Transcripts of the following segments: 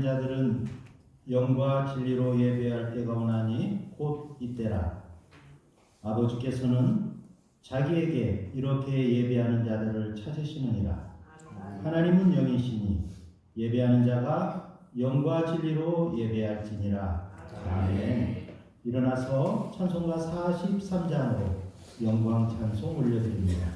자들은 영과 진리로 예배할 때가 오나니 곧 이때라. 아버지께서는 자기에게 이렇게 예배하는 자들을 찾으시느니라. 하나님은 영이시니 예배하는 자가 영과 진리로 예배할지니라. 아멘. 일어나서 찬송가 43장으로 영광 찬송 올려드립니다.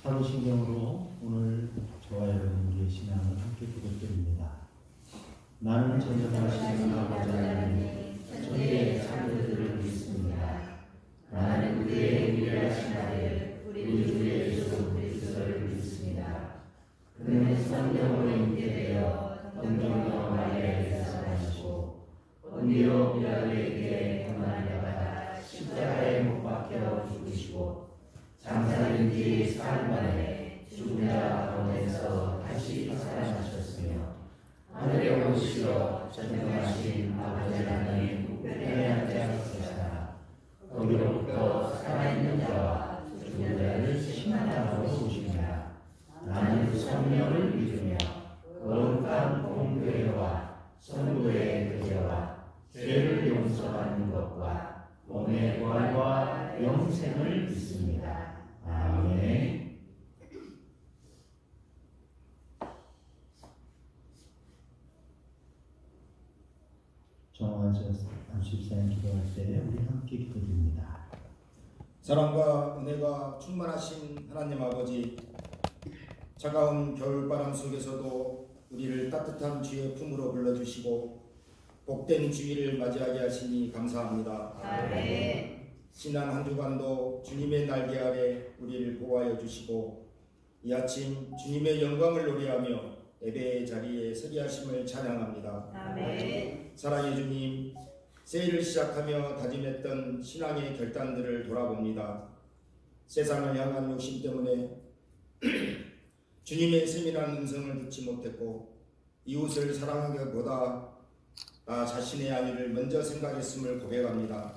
사도신경으로 오늘 저와 여러분의 신앙을 함께 기도드립니다. 나는 전능하신 아버지 하나님 천지의 창조주를 믿습니다. 나는 그의 위대하신 아들 우리 주 예수 그리스도를 믿습니다. 그는 성령으로 잉태되어 동정녀 마리아에서 나시고 본디오 빌라도에게 고난을 받아 십자가에 못 박혀 죽으시고 장사된 지 사흘 만에 죽은 자 가운데서 다시 살아나셨으며 하늘에 오르시어 전능하신 아버지 하나님 우편에 앉으셨으나 거기로부터 살아있는 자와 죽은 자를 심판하러 오십니다. 나는 성령을 믿으며 거룩한 공교회와 성도의 교제와 죄를 용서받는 것과 몸의 부활과 영생을 믿습니다. 아멘. 정화저 안수집사님 기도할 때 우리 함께 기도드립니다. 사랑과 은혜가 충만하신 하나님 아버지, 차가운 겨울바람 속에서도 우리를 따뜻한 주의 품으로 불러주시고 복된 주일을 맞이하게 하시니 감사합니다. 아멘. 지난 한 주간도 주님의 날개 아래 우리를 보호하여 주시고 이 아침 주님의 영광을 노래하며 예배의 자리에 서게 하심을 찬양합니다. 아멘. 사랑의 주님, 새해를 시작하며 다짐했던 신앙의 결단들을 돌아봅니다. 세상을 향한 욕심 때문에 주님의 세밀한 음성을 듣지 못했고 이웃을 사랑하기보다 나 자신의 안위를 먼저 생각했음을 고백합니다.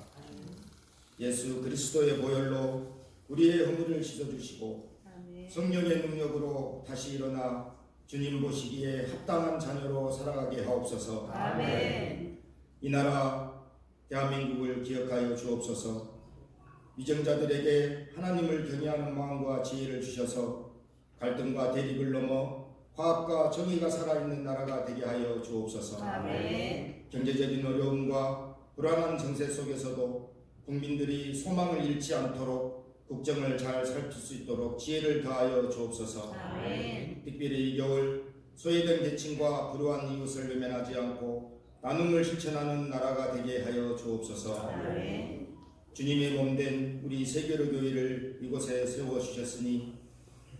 예수 그리스도의 보혈로 우리의 허물을 씻어주시고 아멘. 성령의 능력으로 다시 일어나 주님 보시기에 합당한 자녀로 살아가게 하옵소서. 아멘. 이 나라 대한민국을 기억하여 주옵소서. 위정자들에게 하나님을 경외하는 마음과 지혜를 주셔서 갈등과 대립을 넘어 화합과 정의가 살아있는 나라가 되게 하여 주옵소서. 아멘. 경제적인 어려움과 불안한 정세 속에서도 국민들이 소망을 잃지 않도록 국정을 잘 살필 수 있도록 지혜를 더하여 주옵소서. 아멘. 특별히 이 겨울 소외된 계층과 불우한 이웃을 외면하지 않고 나눔을 실천하는 나라가 되게 하여 주옵소서. 아멘. 주님의 몸된 우리 세계로 교회를 이곳에 세워주셨으니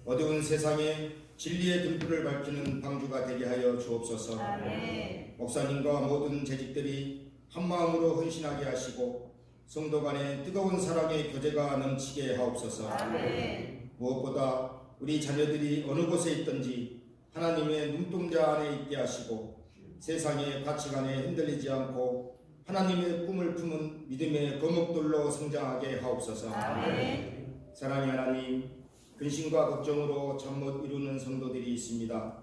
어두운 세상에 진리의 등불을 밝히는 방주가 되게 하여 주옵소서. 아멘. 목사님과 모든 재직들이 한마음으로 헌신하게 하시고 성도 간의 뜨거운 사랑의 교제가 넘치게 하옵소서. 아멘. 무엇보다 우리 자녀들이 어느 곳에 있든지 하나님의 눈동자 안에 있게 하시고 세상의 가치관에 흔들리지 않고 하나님의 꿈을 품은 믿음의 거목돌로 성장하게 하옵소서. 아멘. 사랑의 하나님, 근심과 걱정으로 잠 못 이루는 성도들이 있습니다.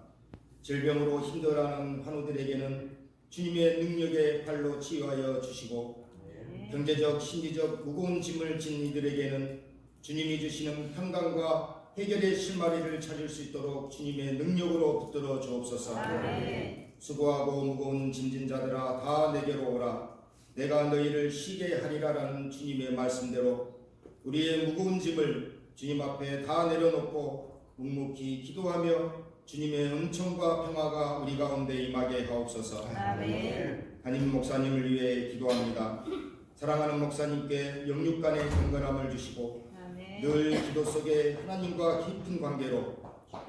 질병으로 힘들어하는 환우들에게는 주님의 능력의 팔로 치유하여 주시고 경제적, 심리적 무거운 짐을 진 이들에게는 주님이 주시는 평강과 해결의 실마리를 찾을 수 있도록 주님의 능력으로 붙들어 주옵소서. 아멘. 수고하고 무거운 짐진 자들아 다 내게로 오라. 내가 너희를 쉬게 하리라라는 주님의 말씀대로 우리의 무거운 짐을 주님 앞에 다 내려놓고 묵묵히 기도하며 주님의 은총과 평화가 우리 가운데 임하게 하옵소서. 아멘. 담임 목사님을 위해 기도합니다. 사랑하는 목사님께 영육 간의 경건함을 주시고 아멘. 늘 기도 속에 하나님과 깊은 관계로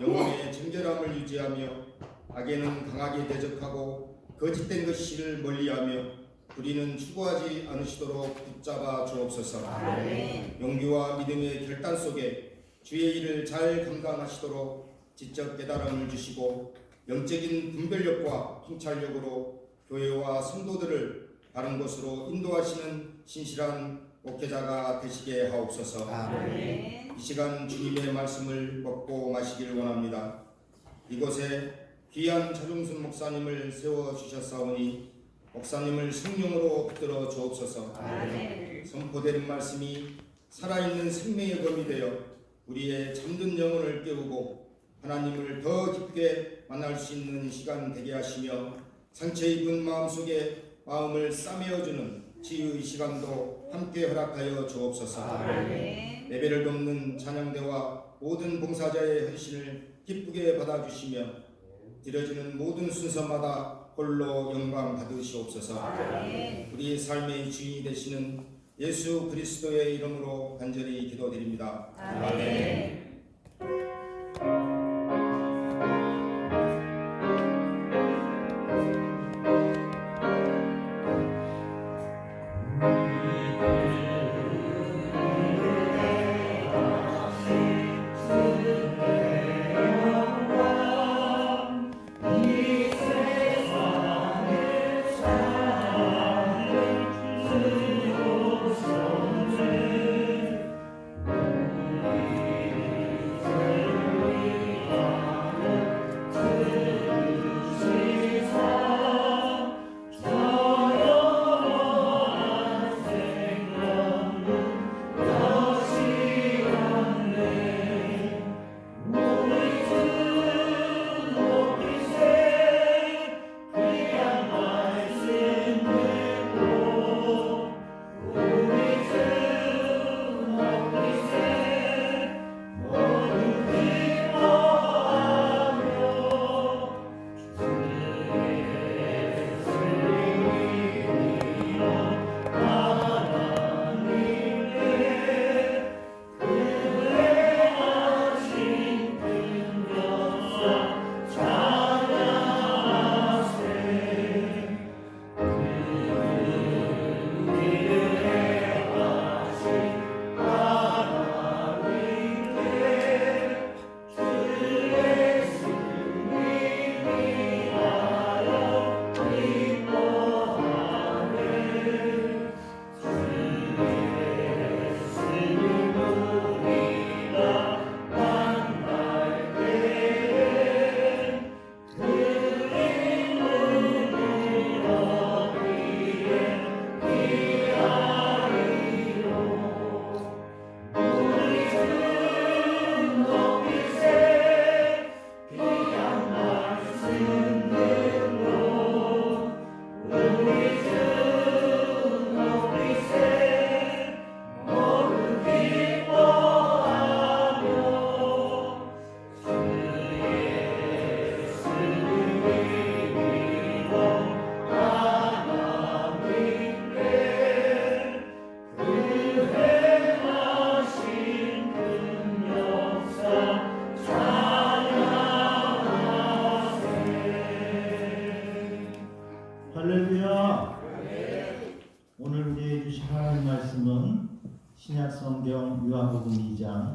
영혼의 정결함을 유지하며 악에는 강하게 대적하고 거짓된 것을 멀리하며 불의는 추구하지 않으시도록 붙잡아 주옵소서. 아멘. 용기와 믿음의 결단 속에 주의 일을 잘 감당하시도록 지적 깨달음을 주시고 영적인 분별력과 통찰력으로 교회와 성도들을 바른 곳으로 인도하시는 신실한 목회자가 되시게 하옵소서. 아멘. 이 시간 주님의 말씀을 먹고 마시길 원합니다. 이곳에 귀한 차중순 목사님을 세워주셨사오니 목사님을 성령으로 붙들어 주옵소서. 아멘. 선포되는 말씀이 살아있는 생명의 검이 되어 우리의 잠든 영혼을 깨우고 하나님을 더 깊게 만날 수 있는 시간 되게 하시며 상처 입은 마음속에 마음을 싸매어주는 치유의 시간도 함께 허락하여 주옵소서. 아멘. 예배를 돕는 찬양대와 모든 봉사자의 헌신을 기쁘게 받아주시며 드려지는 모든 순서마다 홀로 영광 받으시옵소서. 아멘. 우리 삶의 주인이 되시는 예수 그리스도의 이름으로 간절히 기도드립니다. 아멘.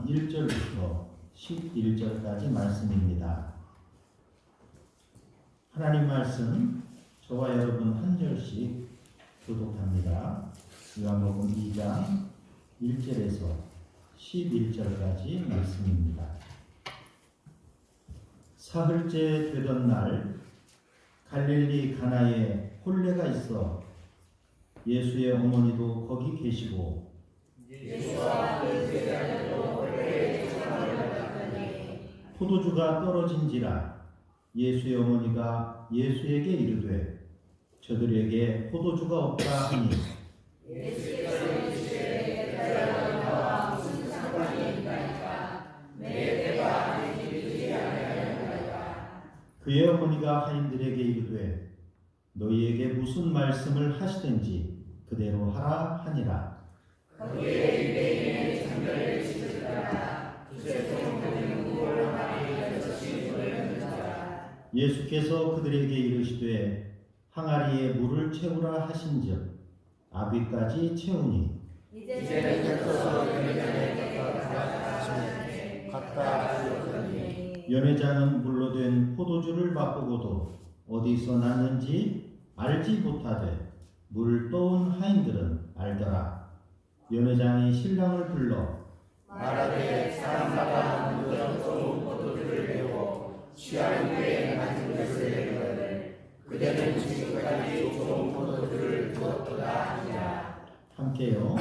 1절부터 11절까지 말씀입니다. 하나님 말씀 저와 여러분 한 절씩 교독합니다. 요한복음 2장 1절에서 11절까지 말씀입니다. 사흘째 되던 날 갈릴리 가나에 혼례가 있어 예수의 어머니도 거기 계시고 포도주가 떨어진지라 예수의 어머니가 예수에게 이르되 저들에게 포도주가 없다 하니 그의 어머니가 하인들에게 이르되 너희에게 무슨 말씀을 하시든지 그대로 하라 하니라. 예수께서 그들에게 이르시되 항아리에 물을 채우라 하신즉 아귀까지 채우니 연회장은 물로 된 포도주를 맛보고도 어디서 났는지 알지 못하되 물 떠온 하인들은 알더라. 연회장이 신랑을 불러 말하되 사람마다 물로 떠온 포도주를 배워 취할 후에 맞은 것을 내거늘 그대는 지금까지 좋은 포도주를 두었도다 하니라. 함께요.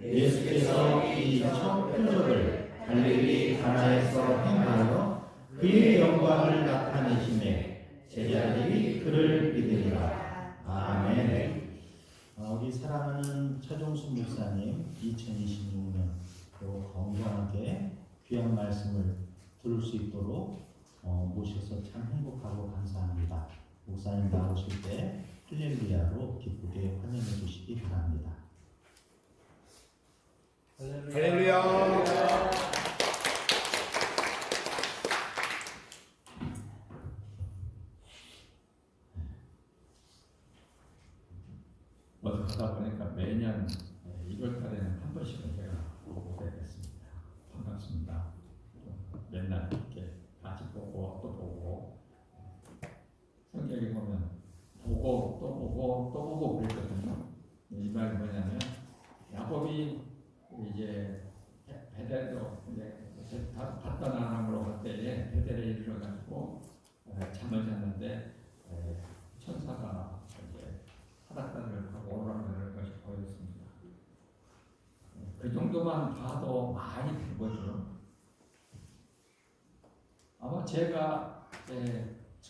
예수께서 이 첫 표적을 갈릴리 가나에서 행하여 그의 영광을 나타내심에 제자들이 그를 믿으리라. 아멘. 우리 사랑하는 차종수 목사님 2026년 또 건강하게 귀한 말씀을 들을 수 있도록 모셔서 참 행복하고 감사합니다. 목사님 나오실 때 할렐루야로 기쁘게 환영해 주시기 바랍니다. 할렐루야. 어떻게 하다 보니까 매년 1월 달에는 한 번씩은 제가 오게 됐습니다. 반갑습니다. 맨날 이렇게 같이 보고 또 보고 성경에 보면 보고 또 보고 또 보고 그랬거든요. 이 말이 뭐냐면 야곱이 이제 베델로 이제 갔던 아람으로 갈 때에 베델에 이르러가지고 잠을 잤는데 천사가 이제 사닥다리를 하고 오르락내리락 것이 보였습니다. 그 정도만 봐도 많이 된 거죠. 아마 제가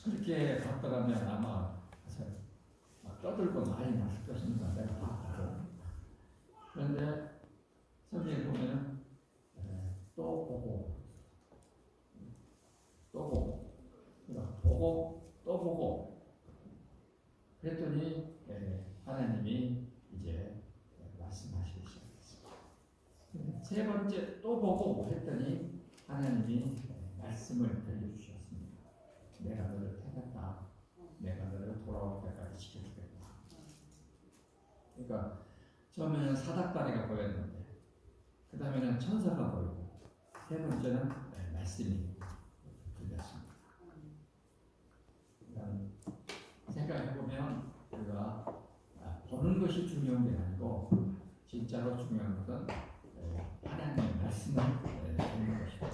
그렇게 봤더라면 아마 막 떠들고 많이 났을 것입니다. 내가 봤거든. 그런데 성경에 보면 또 보고 또 보고 보고 또 보고 그랬더니 하나님이 이제 말씀하시기 시작했습니다. 세 번째 또 보고 했더니 하나님이 말씀을 들려주셨습니다. 내가 너를 택했다. 내가 너를 돌아올 때까지 지켜주겠다. 그러니까 처음에는 사닥다리가 보였는데 그 다음에는 천사가 보이고 세 번째는 말씀이 들렸습니다. 생각해보면 우리가 보는 것이 중요한 게 아니고 진짜로 중요한 것은 하나님의 말씀을 듣는 것이다.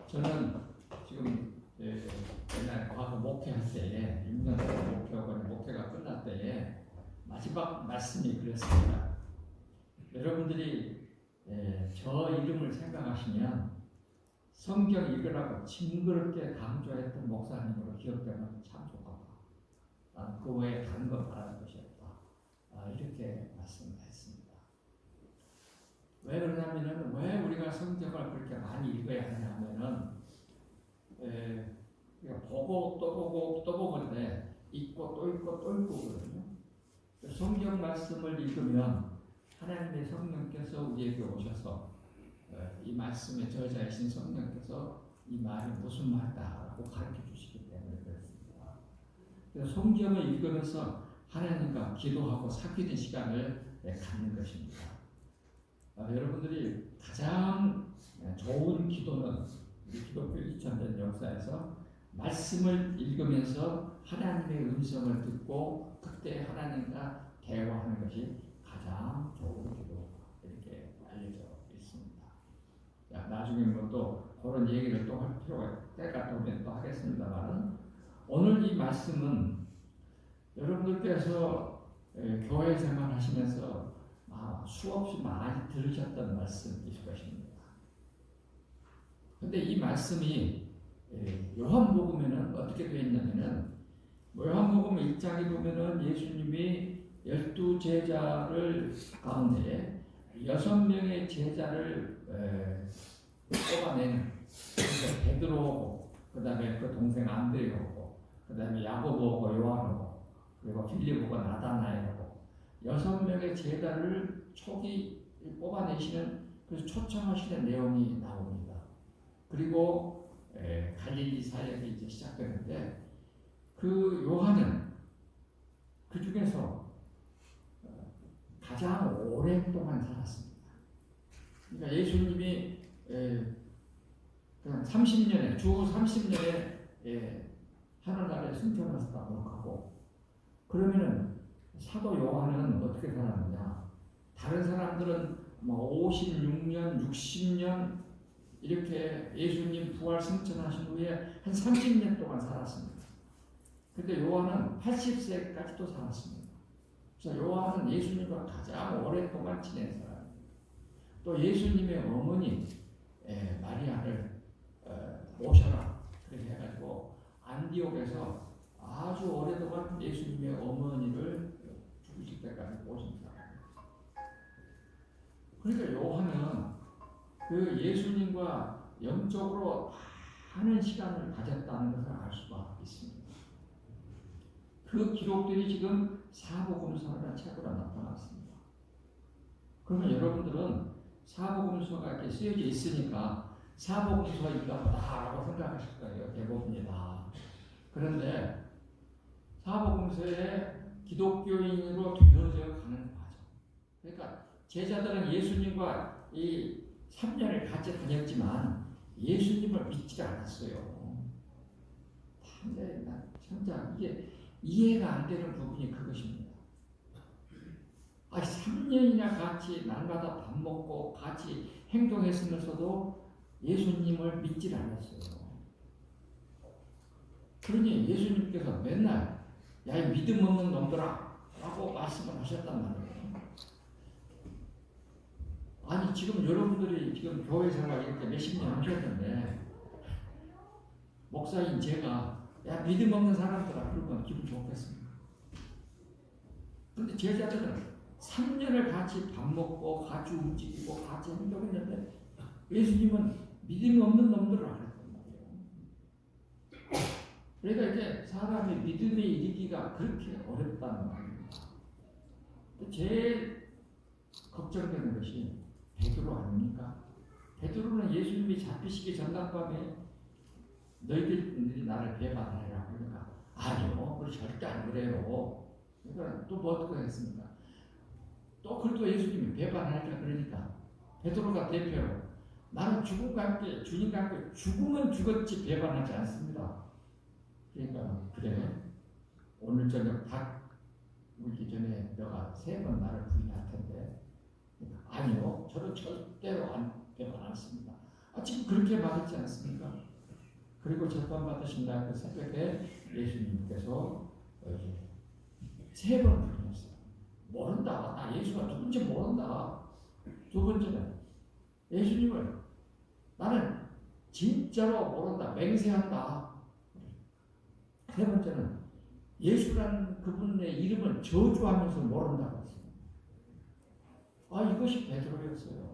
저는 지금 옛날 과거 목회할 때에 6년 동안 목회하고 목회가 끝날 때에 마지막 말씀이 그랬습니다. 여러분들이 저 이름을 생각하시면 성경 읽으라고 징그럽게 강조했던 목사님으로 기억되면 참 좋겠다. 난 그 외에 다른 거 바라는 것이 없다. 이렇게 말씀했습니다. 왜 그러냐면은 왜 우리가 성경을 그렇게 많이 읽어야 하냐면은 보고 또 보고 또 보는데 읽고 또 읽고 또 읽고거든요. 성경 말씀을 읽으면 하나님의 성령께서 우리에게 오셔서 이 말씀의 저자이신 성령께서 이 말이 무슨 말이다라고 가르쳐 주시기 때문에 그렇습니다. 그래서 성경을 읽으면서 하나님과 기도하고 사귀는 시간을 갖는 것입니다. 여러분들이 가장 좋은 기도는 우리 기독교 2000년 역사에서 말씀을 읽으면서 하나님의 음성을 듣고 그때 하나님과 대화하는 것이 가장 좋은 기도 이렇게 알려져 있습니다. 자, 나중에 또 그런 얘기를 또 할 필요가 때가 오면 또 하겠습니다만 오늘 이 말씀은 여러분들께서 교회 생활 하시면서 수없이 많이 들으셨던 말씀이실 것입니다. 근데 이 말씀이 요한복음에는 어떻게 되어 있냐면은 요한복음 1장에 보면은 예수님이 12제자를 가운데 6명의 제자를 뽑아내는 베드로고 그 다음에 그 동생 안드레오고 그 다음에 야고보고 요한오고 그리고 빌리보고 나다나엘하고 6명의 제자를 초기 뽑아내시는 그래서 초청하시는 내용이 나옵니다. 그리고 갈릴리 사역이 이제 시작되는데 그 요한은 그 중에서 가장 오랫동안 살았습니다. 그러니까 예수님이 그냥 30년에 주 30년에 하늘나라에 승천하셨다고 하고 그러면은 사도 요한은 어떻게 살았느냐? 다른 사람들은 뭐 56년, 60년 이렇게 예수님 부활 승천하신 후에 한 30년 동안 살았습니다. 근데 요한은 80세까지도 살았습니다. 그래서 요한은 예수님과 가장 오랫동안 지낸 사람입니다. 또 예수님의 어머니 마리아를 모셔라 그렇게 해가지고 안디옥에서 아주 오랫동안 예수님의 어머니를 죽으실 때까지 모신 사람입니다. 그러니까 요한은 그 예수님과 영적으로 많은 시간을 가졌다는 것을 알 수가 있습니다. 그 기록들이 지금 사복음서라는 책으로 나타났습니다. 그러면 여러분들은 사복음서가 이렇게 쓰여져 있으니까 사복음서인가 보다라고 생각하실 거예요. 대부분이 다. 그런데 사복음서에 기독교인으로 되어져 가는 과정. 그러니까 제자들은 예수님과 이 3년을 같이 다녔지만 예수님을 믿지 않았어요. 진짜 이게 이해가 안 되는 부분이 그것입니다. 3년이나 같이 날마다 밥 먹고 같이 행동했으면서도 예수님을 믿지 않았어요. 그러니 예수님께서 맨날 야, 이 믿음 없는 놈들아 라고 말씀을 하셨단 말이에요. 아니 지금 여러분들이 지금 교회 생활 이렇게 몇십 년 하셨는데 목사인 제가 야 믿음 없는 사람들아 그러면 기분 좋겠습니까? 그런데 제자들은 3년을 같이 밥 먹고 같이 움직이고 같이 행동했는데 예수님은 믿음 없는 놈들아 그랬단 말이에요. 그러니까 이제 사람이 믿음에 이르기가 그렇게 어렵다는 말입니다. 제일 걱정되는 것이 베드로 아닙니까? 베드로는 예수님이 잡히시기 전날밤에 너희들이 나를 배반하리라 그러니까 아니요, 우리 절대 안 그래요. 그러니까 또 뭐 어떻게 했습니까? 또 그래도 예수님이 배반하리라 그러니까 베드로가 대표로 나는 죽음과 함께 주님과 함께 죽으면 죽었지 배반하지 않습니다. 그러니까 그래 오늘 저녁 닭 물기 전에 너가 3번 나를 부인할 텐데 아니요, 저는 절대로 배반 않습니다. 지금 그렇게 말했지 않습니까? 그리고 재판 받으신 날 그 새벽에 예수님께서 3번 부인했어요. 모른다. 나 예수가 누군지 모른다. 두 번째는 예수님을 나는 진짜로 모른다. 맹세한다. 세 번째는 예수라는 그분의 이름을 저주하면서 모른다고 했어요. 이것이 베드로였어요.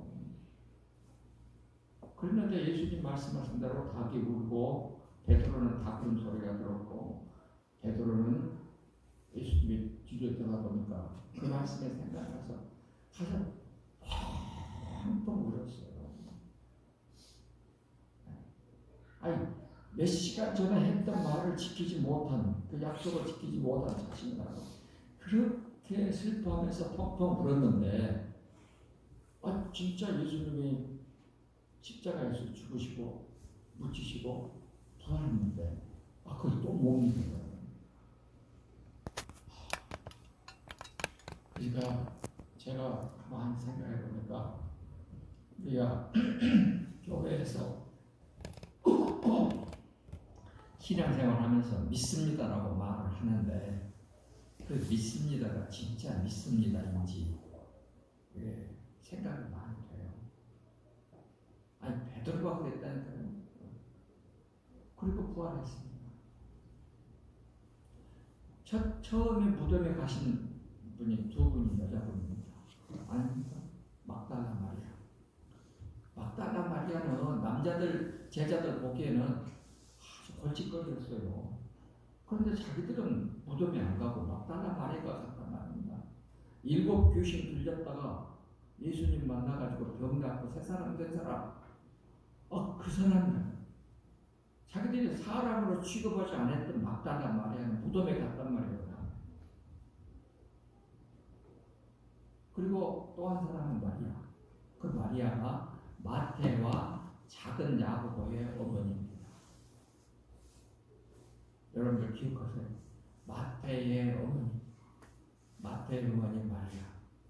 그런데 예수님 말씀하신 대로 닭이 울고 베드로는 닭 울 소리가 들었고 베드로는 예수님이 뒤로 들어가보니까 그 말씀에 생각나서 가서 펑펑 울었어요. 몇 시간 전에 했던 말을 지키지 못한 그 약속을 지키지 못한 자신이라고 그렇게 슬퍼하면서 펑펑 울었는데 진짜 예수님이 십자가에서 죽으시고 묻히시고 부활했는데 그걸 또 못 믿는 거예요. 그러니까 제가 가만히 생각해 보니까 우리가 교회에서 신앙생활 하면서 믿습니다라고 말을 하는데 그 믿습니다가 진짜 믿습니다인지 생각이 많이 돼요. 베드로가 그랬다니까요. 그리고 부활했습니다. 처음에 무덤에 가신 분이 두 분이 여자분입니다. 아닙니까? 막달라 마리아. 막달라 마리아는 남자들 제자들 보기에는 아주 걸칫거렸어요. 그런데 자기들은 무덤에 안 가고 막달라 마리아가 갔단 말입니다. 7 귀신 들렸다가 예수님 만나가지고 병 낫고 새 사람 된 사람. 그 사람은 자기들이 사람으로 취급하지 않았던 막달라 마리아는 무덤에 갔단 말이에요. 그리고 또 한 사람은 마리아. 그 마리아가 마태와 작은 야고보의 어머니입니다. 여러분들 기억하세요. 마태의 어머니. 마태의 어머니 마리아.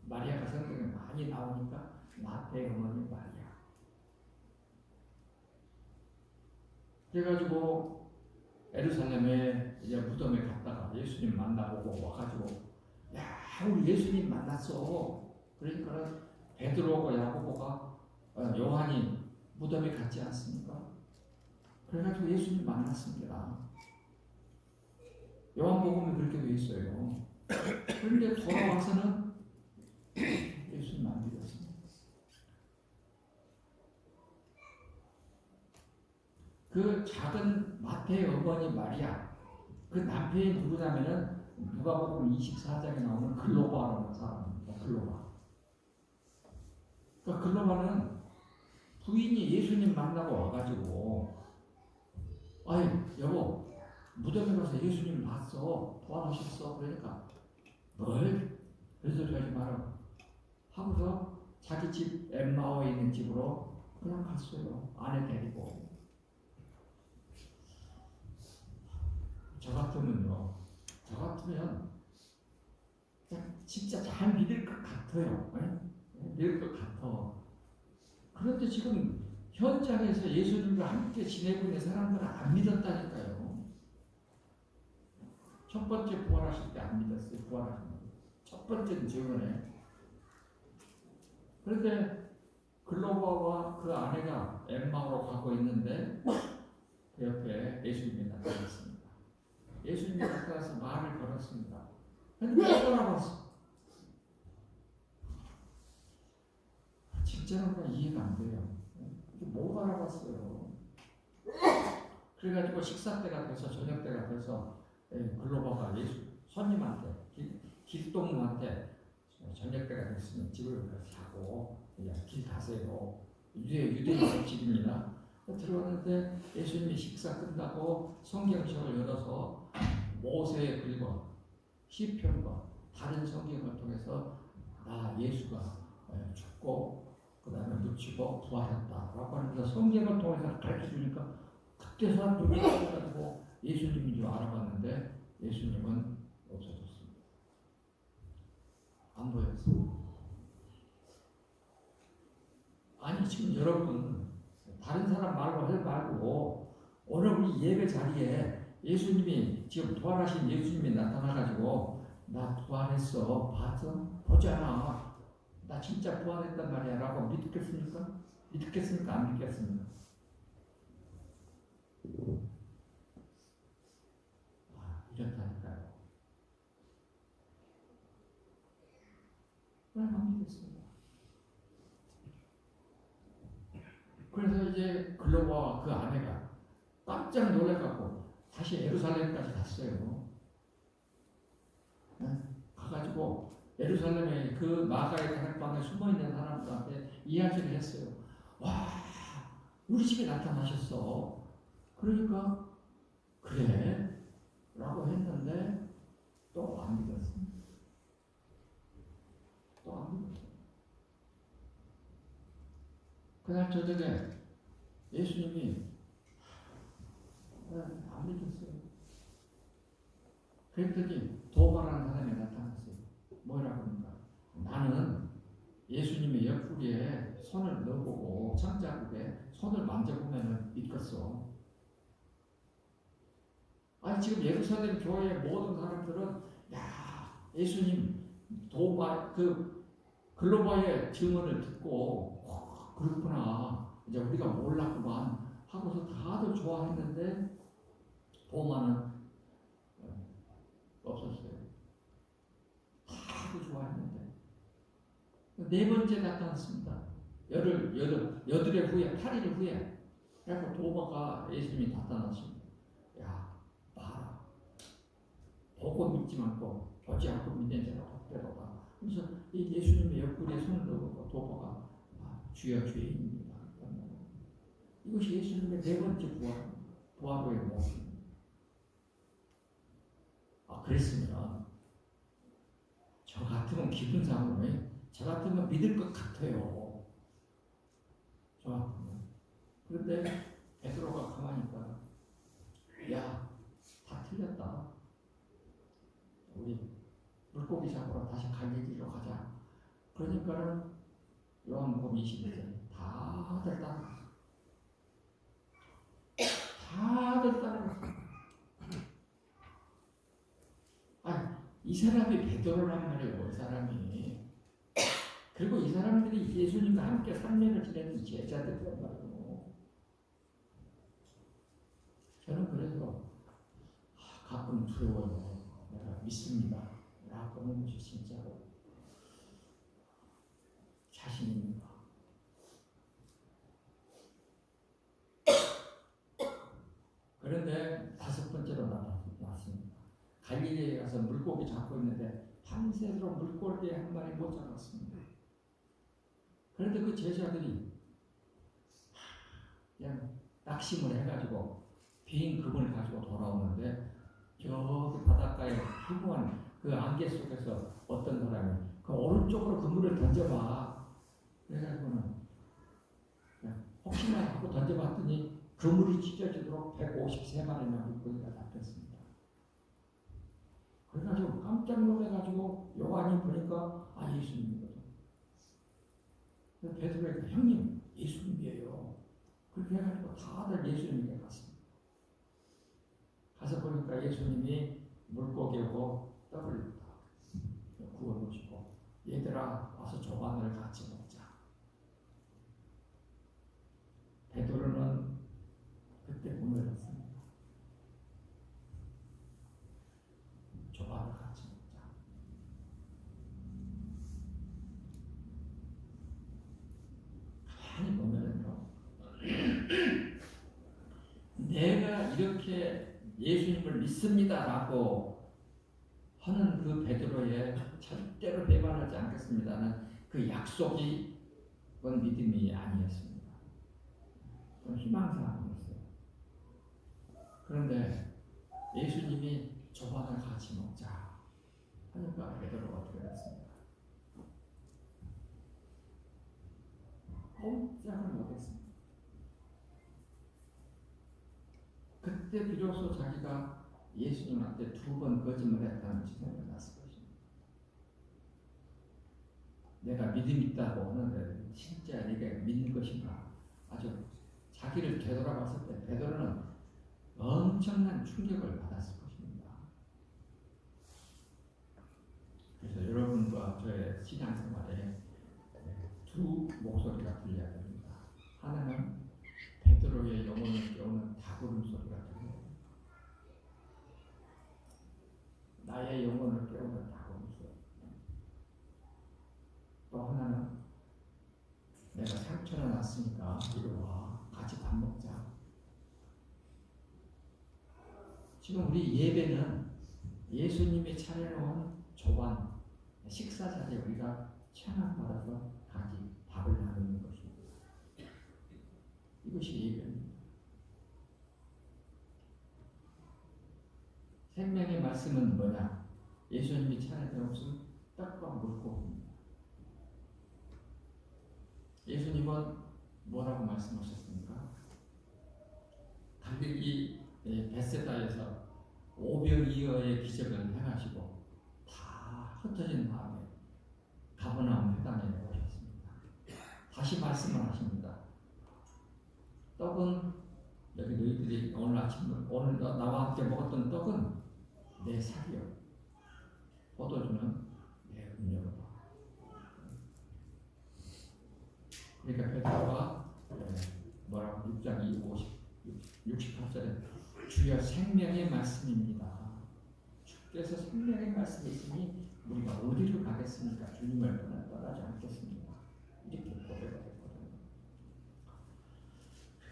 마리아가 성경에 많이 나오니까 마태의 어머니 마리아. 그래가지고 예루살렘에 이제 무덤에 갔다가 예수님 만나보고 와가지고 우리 예수님 만났어. 그러니까 베드로고 야고보가 요한이 무덤에 갔지 않습니까? 그래가지고 예수님 만났습니다. 요한복음에 그렇게 돼 있어요. 그런데 돌아와서는 예수님 안 믿었습니다. 그 작은 마태의 어머니 마리아, 그 남편이 누구냐면은 누가복음 24장에 나오는 글로바라는 사람입니다. 글로바. 그러니까 글로바는 부인이 예수님 만나고 와가지고 여보 무덤에 가서 예수님 봤어. 부활하셨어. 그러니까 뭘 그런 소리 하지 마라 하고서 자기 집 엠마오에 있는 집으로 그냥 갔어요. 아내 데리고. 저 같으면 진짜 잘 믿을 것 같아요. 믿을 것 같아. 그런데 지금 현장에서 예수님과 함께 지내고 있는 사람들은 안 믿었다니까요. 첫 번째 부활하실 때 안 믿었어요. 부활하신 거. 첫 번째는 증언에. 그런데 글로바와 그 아내가 엠마오로 가고 있는데 그 옆에 예수님이 나타났습니다. 예수님이 나타나서 말을 걸었습니다. 근데 못 알아봤어. 진짜로 이해가 안 돼요. 못 알아봤어요. 그래가지고 식사 때가 돼서 저녁 때가 돼서 글로바가 예수 손님한테 길동무한테 저녁 때가 됐으면 집을 가서 자고 길 가세요. 유대인 집입니다. 들어왔는데 예수님이 식사 끝나고 성경책을 열어서 모세의 글과 시편과 다른 성경을 통해서 예수가 죽고 그 다음에 묻히고 부활했다라고 하면서 성경을 통해서 가르쳐주니까 그때서 눈이 떠가지고 예수님인 줄 알아봤는데 예수님은 없어졌습니다. 안 보였습니다. 아니 지금 여러분 다른 사람 말고 하지 말고 오늘 우리 예배 자리에 예수님이 지금 부활하신 예수님이 나타나가지고 나 부활했어 봤어? 보잖아 나 진짜 부활했단 말이야 라고 믿겠습니까? 믿겠습니까? 안 믿겠습니까? 이렇다니까요. 왜 안 믿겠습니다? 그래서 이제 글로바와 그 아내가 깜짝 놀래갖고 다시 예루살렘까지 갔어요. 가가지고 예루살렘에 그 마가의 다락방에 숨어있는 사람들한테 이야기를 했어요. 와, 우리 집에 나타나셨어. 그러니까 그래? 라고 했는데 또 안 믿었습니다. 또 안 믿었어요. 그날 저녁에 예수님이 안 믿었어요. 그랬더니 도마라는 사람이 나타났어요. 뭐라고 합니까? 나는 예수님의 옆구리에 손을 넣어보고 창자국에 손을 만져보면 믿겠어. 아니 지금 예루살렘 교회의 모든 사람들은 야 예수님 도마 그 글로바의 증언을 듣고 그렇구나 이제 우리가 몰랐구만 하고서 다들 좋아했는데 도마는 없었어요. 다들 좋아했는데 네 번째 나타났습니다. 여드레 후에 8일 후에 그래서 도마가 예수님이 나타났습니다. 야 봐라 보고 믿지 않고 보지 않고 믿는 자가 복되도다. 그래서 이 예수님의 옆구리에 손을 넣고 도마가 주여 주인입니다. 이것이 예수님의 네 번째 부활의 모습입니다. 그랬으면 저 같으면 기분상으로 저 같으면 믿을 것 같아요. 저 같으면. 그런데 베드로가 가만히 있다가 야, 다 틀렸다. 우리 물고기 잡으러 다시 갈릴리로 가자. 그러니까는 요한복음 21절 다들 따라갔어. 다들 따라갔어. 이 사람이 베드로란 말이에요. 이 사람이. 그리고 이 사람들이 예수님과 함께 3년을 지냈던 제자들이란 말이에요. 저는 그래서 가끔 두려워요. 내가 믿습니다. 라고 하는 것이 진짜로 자신입니다. 그런데 다섯 번째로 나왔습니다. 갈릴리에 가서 물고기 잡고 있는데 밤새도록 물고기 한 마리 못 잡았습니다. 그런데 그 제자들이 그냥 낙심을 해가지고 빈 그물을 가지고 돌아오는데 저기 바닷가에 훌륭한 그 안개 속에서 어떤 사람이 그 오른쪽으로 그물을 던져봐. 그래가지고는 혹시나 하고 던져봤더니 그물이 찢어지도록 153마리나 물고기가 잡혔습니다. 그래가지고 깜짝 놀래가지고 요한이 보니까 예수님이거든. 베드로가 형님 예수님이에요. 그렇게 해가지고 다들 예수님에게 갔습니다. 가서 보니까 예수님이 물고기하고 떡을 구워 놓으시고 얘들아 와서 조반을 같이 먹자. 베드로는 그때 문을 닫습니다. 조반을 같이 먹자. 가만히 보면요, 내가 이렇게 예수님을 믿습니다라고 하는 그 베드로의 절대로 배반하지 않겠습니다는 그 약속이 그건 믿음이 아니었습니다. 그건 희망사항이었어요. 그런데 예수님이 조반을 같이 먹자 하니까 베드로가 어떻게 됐습니까? 꼼짝을 못했습니다. 그때 비로소 자기가 예수님한테 2번 거짓말했다는 것이 생각났을 것입니다. 내가 믿음 있다고 하는데 진짜 네가 믿는 것인가? 아주 자기를 되돌아봤을 때 베드로는 엄청난 충격을 받았을 것입니다. 그래서 여러분과 저의 신앙생활에 두 목소리가 들려야 됩니다. 하나는 베드로의 영혼을 깨우는 다구름 소리가 들려요. 나의 영혼을 깨우는 다구름 소리. 또 하나는 내가 상처를 났으니까 이리 와 같이 밥 먹자. 지금 우리 예배는 예수님이 차려놓은 조반 식사 자리에 우리가 찬양받아서 같이 밥을 나누는 것입니다. 이것이 예배입니다. 생명의 말씀은 뭐냐? 예수님이 차려놓은 떡과 물고기입니다. 예수님은 뭐라고 말씀하셨습니까? 갈릴리 베세다에서 오병이어의 기적을 행하시고 다 흩어진 다음에 가버나움 회당에 오셨습니다. 다시 말씀을 하십니다. 떡은 여기 너희들이 오늘 나와 함께 먹었던 떡은 내 살이요, 포도주는 내 음료로다. 그러니까 베드로가 뭐라고 6장 68절에 주여 생명의 말씀입니다. 주께서 생명의 말씀이 있으니 우리가 어디로 가겠습니까? 주님을 떠나지 않겠습니다. 이렇게 고백을 했거든요.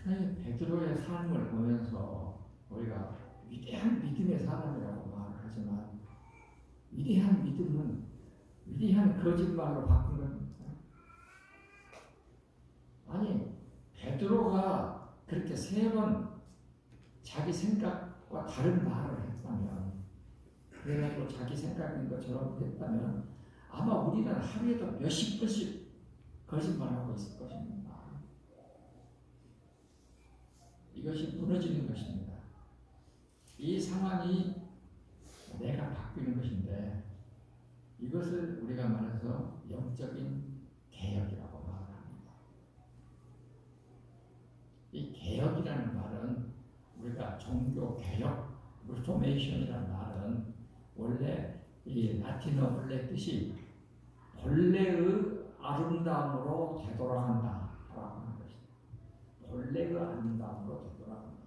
하나님 베드로의 삶을 보면서 우리가 위대한 믿음의 사람이라고 말을 하지만 위대한 믿음은 위대한 거짓말로 바꾼 겁니다. 아니 베드로가 그렇게 3번 자기 생각과 다른 말을 했다면, 그래가지고 자기 생각인 것처럼 했다면 아마 우리는 하루에도 몇십 번씩 거짓말하고 있을 것입니다. 이것이 무너지는 것입니다. 이 상황이 내가 바뀌는 것인데 이것을 우리가 말해서 영적인 개혁이라고 말합니다. 이 개혁이라는 말은 우리가 종교 개혁, 리포메이션이라는 말은 원래 이 라틴어 원래 뜻이 본래의 아름다움으로 되돌아간다라고 하는 것입니다. 본래의 아름다움으로 되돌아간다.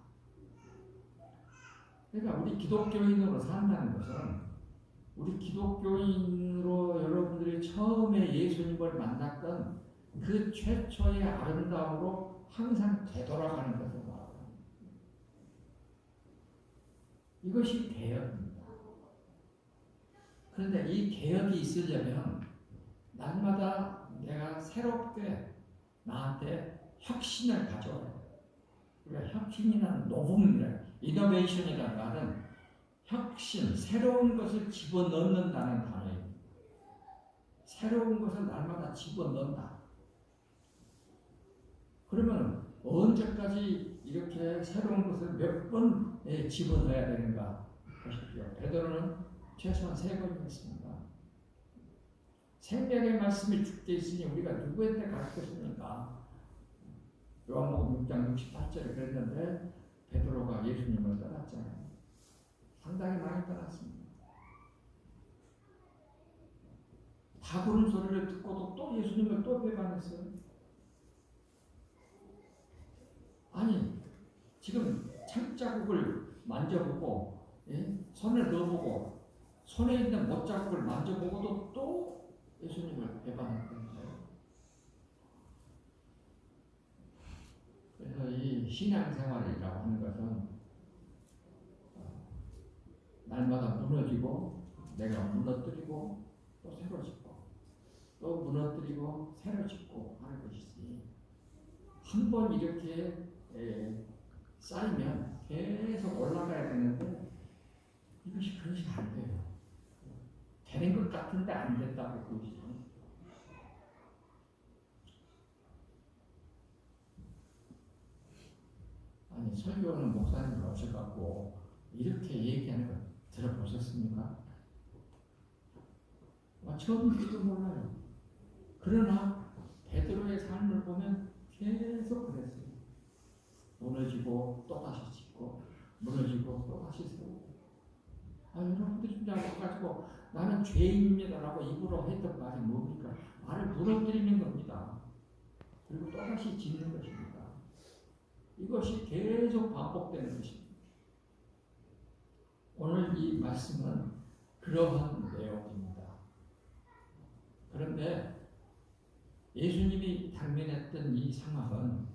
그러니까 우리 기독교인으로 산다는 것은 우리 기독교인으로 여러분들이 처음에 예수님을 만났던 그 최초의 아름다움으로 항상 되돌아가는 것을 말합니다. 이것이 개혁입니다. 그런데 이 개혁이 있으려면 날마다 내가 새롭게 나한테 혁신을 가져와야 돼요. 우리가 혁신이라는 노음이라는 이노베이션이라는 말은 혁신, 새로운 것을 집어넣는다는 단어입니다. 새로운 것을 날마다 집어넣는다. 그러면 언제까지 이렇게 새로운 것을 몇 번 집어넣어야 되는가 보십시오. 베드로는 최소한 3번 했습니다. 생명의 말씀이 주께 있으니 우리가 누구한테 갈 것입니까? 요한복음 6장 68절에 그랬는데 베드로가 예수님을 떠났잖아요. 상당히 많이 떠났습니다. 다구는 소리를 듣고도 또 예수님을 또 배반했어요. 아니 지금 창자국을 만져보고 손을 넣어보고 손에 있는 못자국을 만져보고도 또 예수님을 배반했던 거예요. 그래서 이 신앙생활이라고 하는 것은 날마다 무너지고 내가 무너뜨리고 또 새로 짓고 또 무너뜨리고 새로 짓고 하는 것이지, 한 번 이렇게 쌓이면 계속 올라가야 되는데 이것이 그것이 안 돼요. 되는 것 같은데 안 된다고 그러시죠. 아니 설교하는 목사님을 오셔갖고 이렇게 얘기하는 거 들어보셨습니까? 처음일지도 몰라요. 그러나 베드로의 삶을 보면 계속 그랬어요. 무너지고 또다시 짓고 무너지고 또다시 세우고. 여러분들이 좀 와가지고 나는 죄인입니다라고 입으로 했던 말이 뭡니까? 나를 무너뜨리는 겁니다. 그리고 또다시 짓는 것입니다. 이것이 계속 반복되는 것입니다. 오늘 이 말씀은 그러한 내용입니다. 그런데 예수님이 당면했던 이 상황은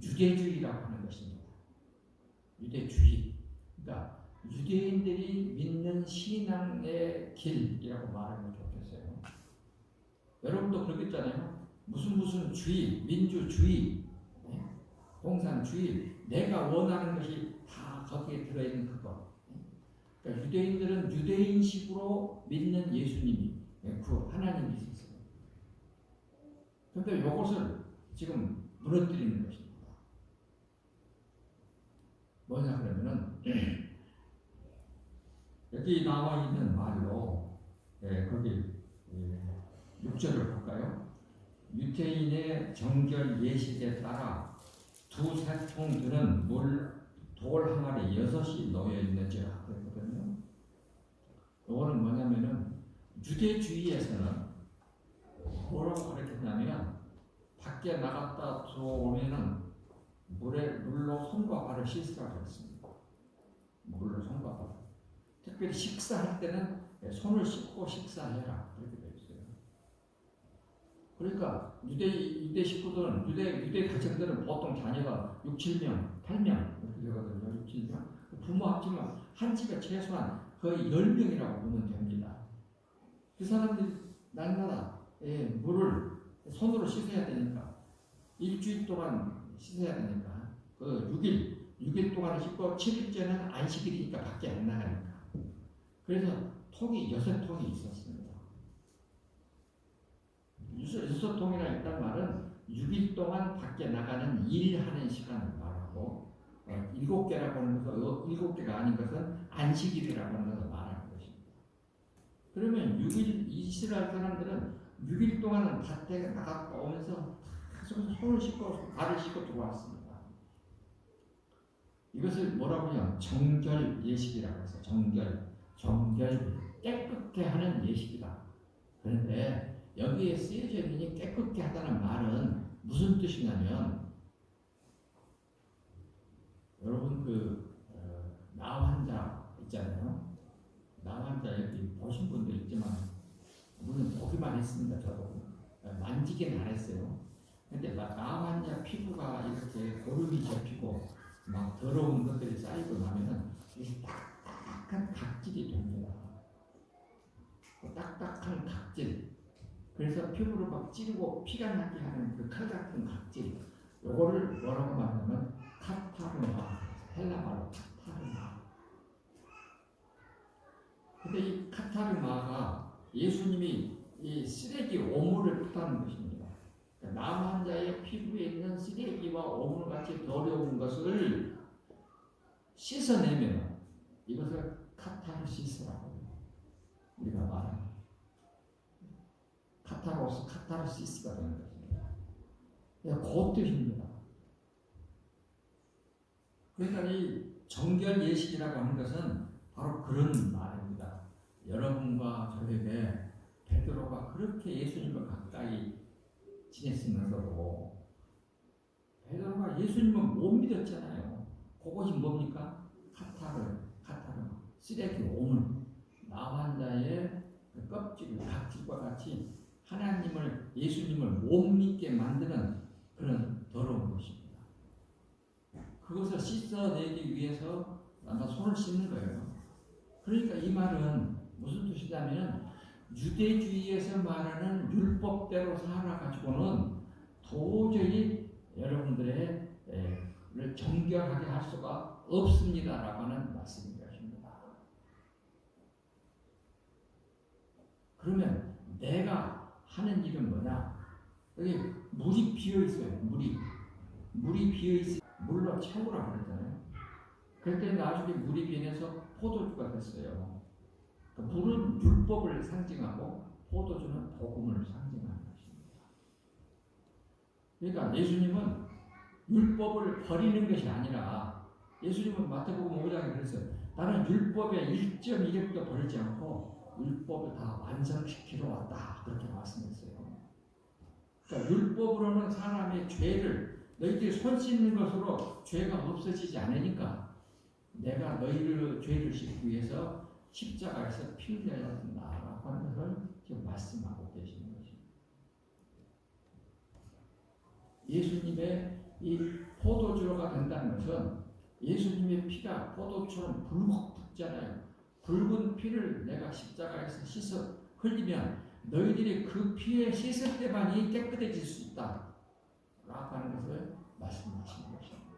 유대주의라고 하는 것입니다. 유대주의. 그러니까 유대인들이 믿는 신앙의 길이라고 말하면 좋겠어요. 여러분도 그러겠잖아요. 무슨 주의, 민주주의, 공산주의, 내가 원하는 것이 다 거기에 들어있는 그거. 그러니까 유대인들은 유대인식으로 믿는 예수님이 그 하나님이 있었어요. 그런데 이것을 지금 무너뜨리는 것입니다. 뭐냐 그러면은 여기 나와 있는 말로 거기 6절을 볼까요? 유태인의 정결 예식에 따라 두 새통들은 돌 항아리 6이 놓여 있는지라 그랬거든요. 이거는 뭐냐면은 유대주의에서는 뭐라고 가르쳤냐면 밖에 나갔다 들어오면은 물로 손과 발을 씻으라고 했습니다. 물로 손과 발. 특별히 식사할 때는 손을 씻고 식사해라 그렇게 되어 있어요. 그러니까 유대 식구들은 유대 가정들은 보통 자녀가 6, 7명, 8명 이렇게 되거든요. 6, 7명. 부모 합치면 한 집에 최소한 거의 10명이라고 보면 됩니다. 그 사람들이 날마다 물을 손으로 씻어야 되니까 일주일 동안 씻어야 되니까 그 6일 동안 씻고 7일째는 안식일이니까 밖에 안 나가니까 그래서 통이 6통이 있었습니다. 6통이라 했단 말은 6일 동안 밖에 나가는 일하는 시간을 말하고 7개라고 하는 것은 7개가 아닌 것은 안식일이라고 하는 것을 말하는 것입니다. 그러면 6일 이스라엘 사람들은 6일 동안은 밭에 나갔다 오면서 손을 씻고 발을 씻고 들어왔습니다. 이것을 뭐라고 해요? 정결 예식이라고 해서 정결 깨끗게 하는 예식이다. 그런데 여기에 쓰여져 있는 깨끗게 하다는 말은 무슨 뜻이냐면 여러분 나 환자 있잖아요. 나 환자 여기 보신 분도 있지만 물론 보기만 했습니다. 저도 만지긴 안 했어요. 근데 나 환자 피부가 이렇게 고름이 잡히고 막 더러운 것들이 쌓이고 나면은 이 딱딱한 각질이 됩니다. 그 딱딱한 각질. 그래서 피부를 막 찌르고 피가 나게 하는 그 칼 같은 각질. 요거를 뭐라고 말하냐면 카타르마. 헬라말로 카타르마. 근데 이 카타르마가 예수님이 이 쓰레기 오물을 뜻하는 것입니다. 그러니까 남 환자의 피부에 있는 쓰레기와 오물같이 더러운 것을 씻어내면 이것을 카타르시스라고 우리가 말하는 카타르시스가 되는 것입니다. 그 뜻입니다. 그러니까 이 정결 예식이라고 하는 것은 바로 그런 말입니다. 여러분과 저에게 베드로가 그렇게 예수님을 가까이 지냈으면서도 베드로가 예수님을 못 믿었잖아요. 그것이 뭡니까? 카타르 쓰레기 오물 나 환자의 그 껍질 각질과 같이 하나님을 예수님을 못 믿게 만드는 그런 더러운 것입니다. 그것을 씻어내기 위해서 아마 손을 씻는 거예요. 그러니까 이 말은 무슨 뜻이냐면 유대주의에서 말하는 율법대로 살아가지고는 도저히 여러분들의 정결하게 할 수가 없습니다라고 하는 말씀인 것입니다. 그러면 내가 하는 일은 뭐냐? 여기 물이 비어 있어요. 물이 비어 있어 물로 채우라고 그랬잖아요. 그때 나중에 물이 변해서 포도주가 됐어요. 그러니까 물은 율법을 상징하고 포도주는 복음을 상징하는 것입니다. 그러니까 예수님은 율법을 버리는 것이 아니라 예수님은 마태복음 5장에 그랬어요. 나는 율법의 1.1획도 버리지 않고 율법을 다 완성시키러 왔다. 그렇게 말씀했어요. 그러니까 율법으로는 사람의 죄를 너희들이 손 씻는 것으로 죄가 없어지지 않으니까 내가 너희를 죄를 씻기 위해서 십자가에서 피 흘려야 된다라고 하는 것을 지금 말씀하고 계시는 것입니다. 예수님의 이 포도주가 된다는 것은 예수님의 피가 포도처럼 붉고 붓잖아요. 붉은 피를 내가 십자가에서 씻어 흘리면 너희들이 그 피에 씻을 때만이 깨끗해질 수 있다 라고 하는 것을 말씀하시는 것입니다.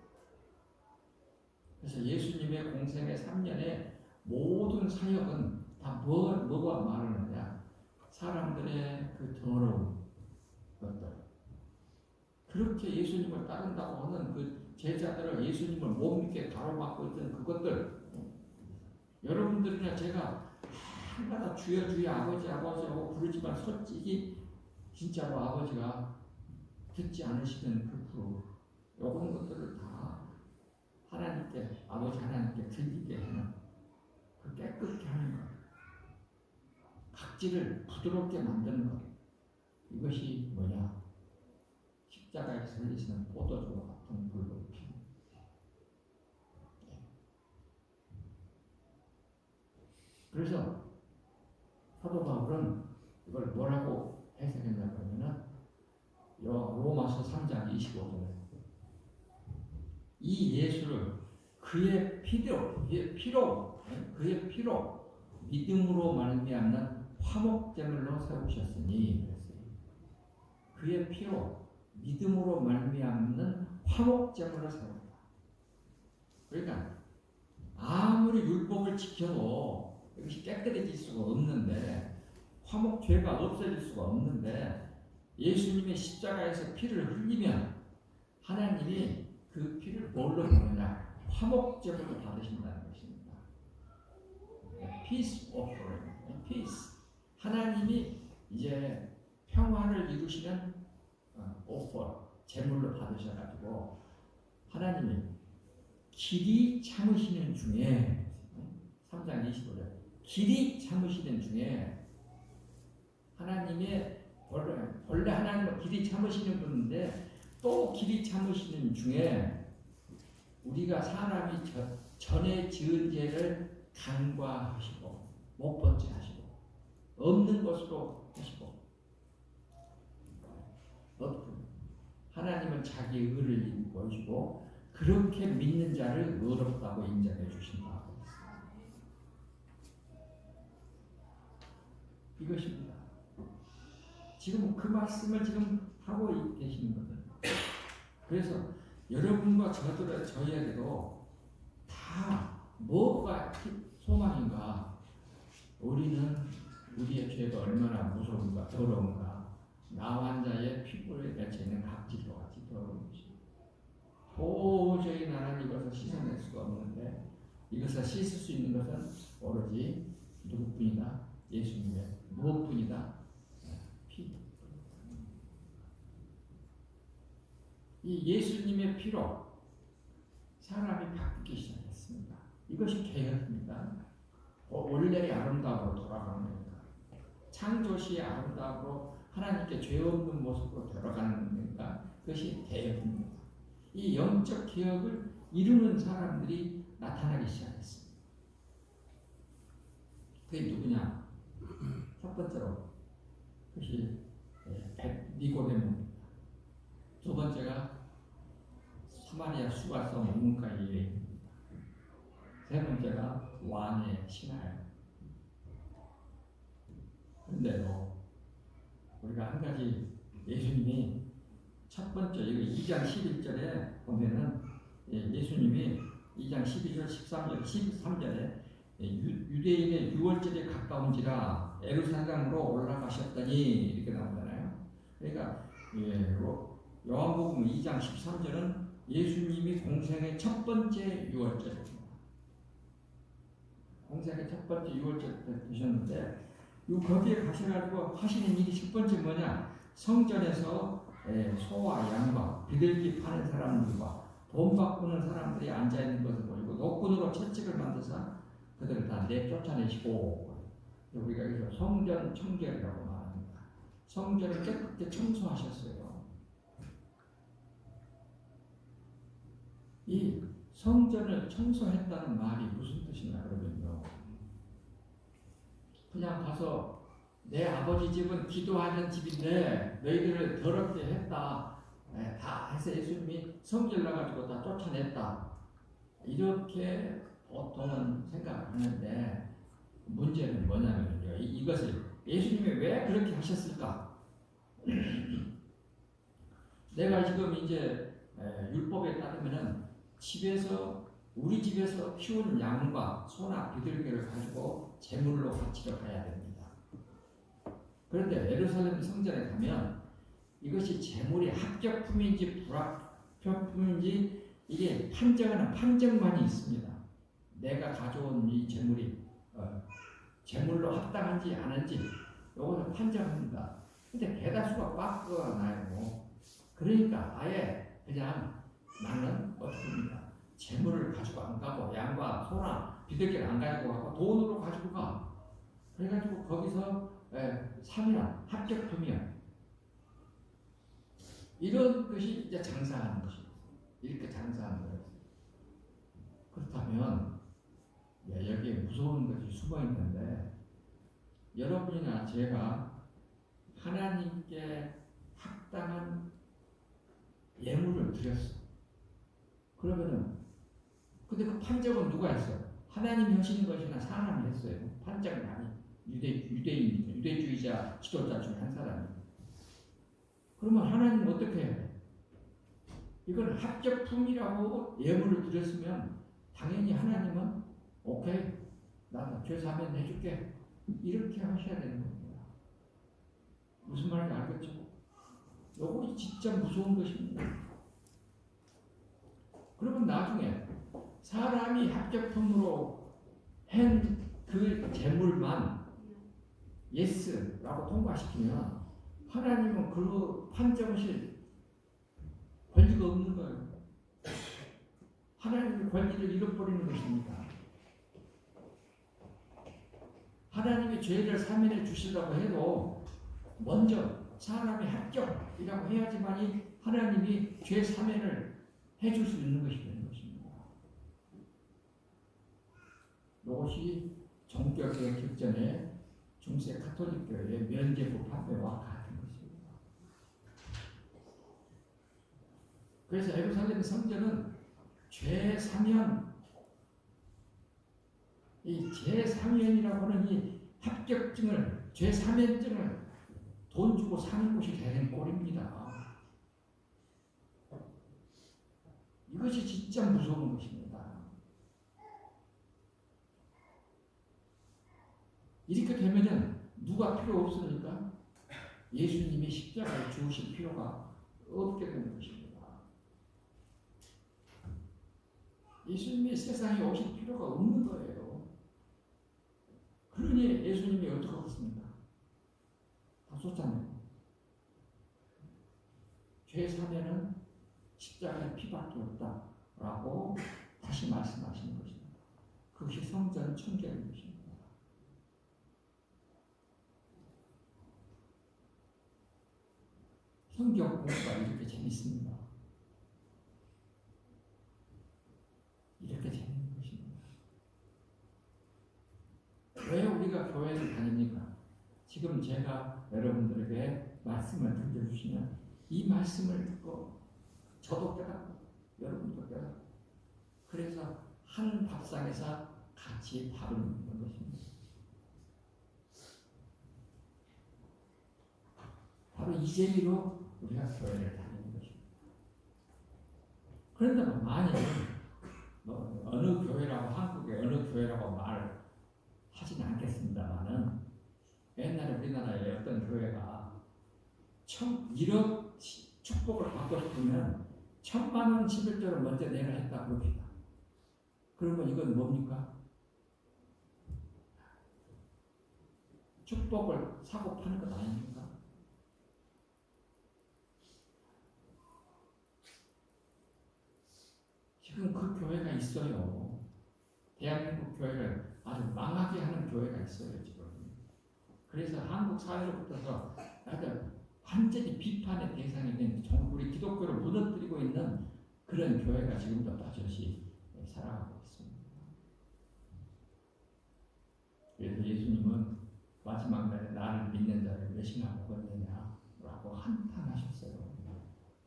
그래서 예수님의 공생의 3년의 모든 사역은 다 뭐가 말하느냐? 사람들의 그 더러운 것들, 그렇게 예수님을 따른다고 하는 그 제자들을 예수님을 못 믿게 가로막고 있던 그것들, 여러분들이나 제가 한마다 주여 주여 아버지 아버지 하고 부르지만 솔직히 진짜로 아버지가 듣지 않으시는 그 부르, 요런 것들을 다 하나님께, 아버지 하나님께 들리게 하는, 그 깨끗게 하는 것, 각질을 부드럽게 만드는 것, 이것이 뭐냐? 십자가에서 흘리시는 포도주와 같은 물로 피. 그래서 사도 바울은 이걸 뭐라고 해석했냐 그러면은 로마서 3장 25절에 이 예수를 그의 피로 믿음으로 말미암는 화목제물로 세우셨으니 그랬어요. 그의 피로 믿음으로 말미암는 화목제물로 세웠다. 그러니까 아무리 율법을 지켜도 이것이 깨끗해질 수가 없는데, 화목죄가 없어질 수가 없는데, 예수님의 십자가에서 피를 흘리면 하나님이 그 피를 뭘로 보느냐? 화목제물로 받으신다는 것입니다. Peace offering, peace. 하나님이 이제 평화를 이루시는 offer, 제물로 받으셔가지고 하나님이 길이 참으시는 중에 3장 25절 길이 참으시는 중에 하나님의 원래 하나님은 길이 참으시는 분인데 또 길이 참으시는 중에 우리가 사람이 전에 지은 죄를 간과하시고 못 번째 하시고 없는 것으로 하시고 하나님은 자기 의를 보시고 그렇게 믿는 자를 의롭다고 인정해 주신다. 이것입니다. 지금 그 말씀을 지금 하고 계시는 거예요. 그래서 여러분과 저희에게도 다 뭐가 소망인가? 우리는 우리의 죄가 얼마나 무서운가, 더러운가? 나 환자의 피부에 맺혀 있는 각질과 같이 더러운 것이 도저히 나는 이것을 씻어낼 수가 없는데, 이것을 씻을 수 있는 것은 오로지 누구뿐이다? 예수님의 무엇뿐이다? 피. 이 예수님의 피로 사람이 바뀌기 시작했습니다. 이것이 개혁입니다. 원래의 아름다움으로 돌아가는 겁니다. 창조시의 아름다움으로 하나님께 죄 없는 모습으로 돌아가는 겁니다. 그것이 개혁입니다. 이 영적 개혁을 이루는 사람들이 나타나기 시작했습니다. 그게 누구냐? 첫 번째로 그것이 니고데모입니다. 두 번째가 사마리아 수가성 문과의 여인입니다. 세 번째가 왕의 신하예요. 그런데도 우리가 한 가지, 예수님이 첫 번째 이거 2장 11절에 보면은 예수님이 2장 12절 13절에 유대인의 유월절에 가까운지라 예루살렘으로 올라가셨더니 이렇게 나오잖아요. 그러니까 요한복음 2장 13절은 예수님이 공생의 첫 번째 유월절입니다. 공생의 첫 번째 유월절 때 되셨는데 거기에 가셔가지고 하시는 일이 첫 번째 뭐냐? 성전에서 소와 양과 비둘기 파는 사람들과 돈 바꾸는 사람들이 앉아있는 것을 보이고 노끈으로 채찍을 만드사 그들을 다 내쫓아내시고, 우리가 여기서 성전 청결이라고 말합니다. 성전을 깨끗게 청소하셨어요. 이 성전을 청소했다는 말이 무슨 뜻이냐 그러면요, 그냥 가서 내 아버지 집은 기도하는 집인데 너희들을 더럽게 했다, 다 해서 예수님이 성질 나가지고 다 쫓아냈다, 이렇게 보통은 생각하는데, 문제는 뭐냐면요, 이것을 예수님이 왜 그렇게 하셨을까? 내가 지금 이제 율법에 따르면은 우리 집에서 키운 양과 소나 비둘기를 가지고 제물로 바치러 가야 됩니다. 그런데 예루살렘 성전에 가면 이것이 재물이 합격품인지 불합격품인지 이게 판정하는 판정만이 있습니다. 내가 가져온 이 재물이 재물로 합당한지 아닌지 요거는 판정합니다. 근데 대다수가 빠꾸가 나요. 그러니까 아예 그냥 나는 어떻게 합니까? 재물을 가지고 안 가고 양과 소나 비둘기를 안 가지고 가고 돈으로 가지고 가. 그래가지고 거기서 사면 합격품이야. 이런 것이 이제 장사하는 것이죠. 이렇게 장사하는 거예요. 그렇다면 여기에 무서운 것이 숨어 있는데 여러분이나 제가 하나님께 합당한 예물을 드렸어. 그러면은 근데 그 판정은 누가 했어요? 하나님이 하시는 것이나 사람이 했어요. 판정은 아니. 유대주의자 지도자 중에 한 사람이. 그러면 하나님은 어떻게 해야 돼? 이걸 합격품이라고 예물을 드렸으면 당연히 하나님은 오케이, 나도 죄 사면 해줄게. 이렇게 하셔야 되는 겁니다. 무슨 말인지 알겠죠? 요거 진짜 무서운 것입니다. 그러면 나중에 사람이 합격품으로 한 그 재물만 예스라고 통과시키면 하나님은 그 판정실 권리가 없는 거예요. 하나님의 권리를 잃어버리는 것입니다. 하나님이 죄를 사면해 주시려고 해도 먼저 사람이 합격이라고 해야지만이 하나님이 죄 사면을 해줄 수 있는 것이 되는 것입니다. 이것이 종교개혁 직전에 중세 가톨릭교회의 면죄부 판매와 같은 것입니다. 그래서 예루살렘 성전은 죄 사면, 이 죄 사면이라고 하는 이 합격증을, 죄 사면증을 돈 주고 사는 곳이 되는 꼴입니다. 이것이 진짜 무서운 것입니다. 이렇게 되면은 누가 필요 없습니까? 예수님이 십자가에 죽으실 필요가 없게 되는 것입니다. 예수님이 세상에 오실 필요가 없는 거예요. 그러니 예수님이 어떻게 하겠습니까? 다 쏟잖아요. 죄 사면은 십자가의 피밖에 없다라고 다시 말씀하시는 것입니다. 그것이 성전 청결인 것입니다. 성경 공부가 이렇게 재밌습니다. 이렇게 재밌는 것입니다. 왜 우리가 교회를 다닙니까? 지금 제가 여러분들에게 말씀을 들려주시면 이 말씀을 듣고 저도 깨닫고 여러분도 깨닫고 그래서 한 밥상에서 같이 밥을 먹는 것입니다. 바로 이 재미로 우리가 교회를 다니는 것입니다. 그런데 만일 어느 교회라고 한국의 어느 교회라고 말하지는 않겠습니다만은 옛날에 우리나라에 어떤 교회가 1억 축복을 받고 싶으면 1,000만 원 11조를 먼저 내라 했다 그럽시다. 그러면 이건 뭡니까? 축복을 사고 파는 것 아닙니까? 지금 그 교회가 있어요. 대한민국 교회를 아주 망하게 하는 교회가 있어요 지금. 그래서 한국 사회로부터 아주 완전히 비판의 대상이 된 우리 기독교를 무너뜨리고 있는 그런 교회가 지금도 빠져시 살아가고 있습니다. 그래서 예수님은 마지막 날에 나를 믿는 자를 몇이나 먹었느냐라고 한탄하셨어요.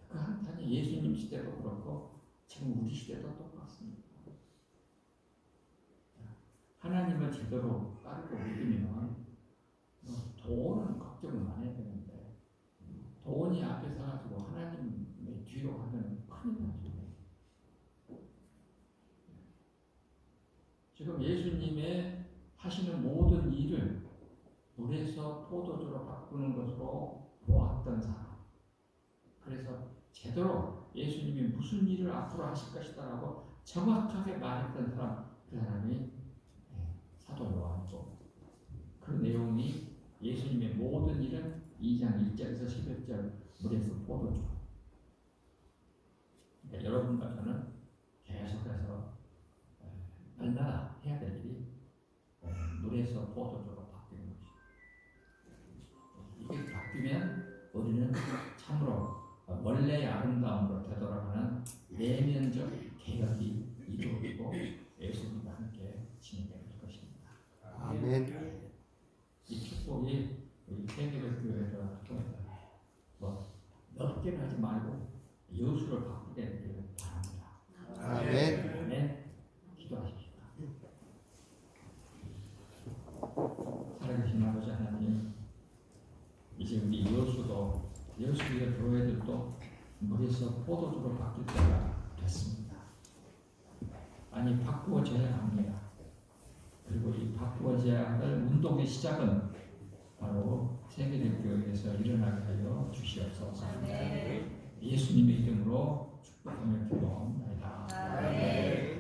그 한탄이 예수님 시대도 그렇고 지금 우리 시대도 똑같습니다. 하나님을 제대로 따르고 믿으면 돈은 걱정을 안 해야 되는데 돈이 앞에 서가지고 하나님의 뒤로 가면 큰일 나죠. 지금 예수님의 하시는 모든 일을 물에서 포도주로 바꾸는 것으로 보았던 사람, 그래서 제대로 예수님이 무슨 일을 앞으로 하실 것이다라고 정확하게 말했던 사람, 그 사람이 사도 요한이고, 그 내용이 예수님의 모든 일은 2장 1절에서 11절 물에서 포도주. 그러니까 여러분과 저는 계속해서 날마다 해야 될 일이 물에서 포도주로 바뀌는 것이죠. 이게 바뀌면 우리는 참으로 원래의 아름다움으로 되돌아가는 내면적 개혁이 이루어지고 예수님과 함께 진행될 것입니다. 아멘. 이 축복이 우리 세계교회를 통해서 넓게는 하지 말고 여수를 바꾸게 되기를 바랍니다. 아멘. 네, 기도하십시오. 살아계신 아버지 하나님, 이제 우리 여수의 교회들도 물에서 포도주로 바뀔 때가 됐습니다. 아니, 바꾸어져야 합니다. 그리고 이 바꾸어져야 할 운동의 시작은 바로 세계적 교회에서 일어나게 하여 주시옵소서. 예수님의 이름으로 축복하며 기도합니다. 아멘.